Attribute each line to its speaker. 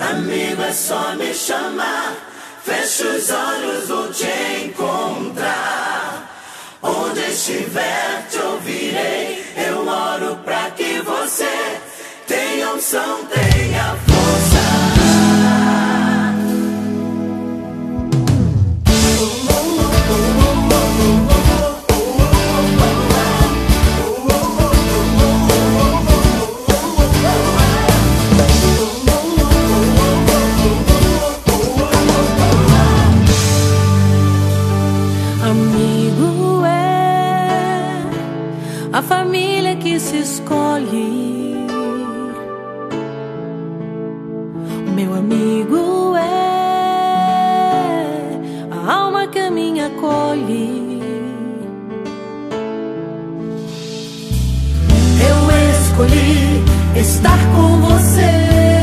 Speaker 1: Amigo, é só me chamar, fecho os olhos, vou te encontrar. Onde estiver te ouvirei, eu oro pra que você tenha unção, tenha força.
Speaker 2: Amigo é a família que se escolhe. Meu amigo é a alma que a minha acolhe. Eu escolhi estar com você.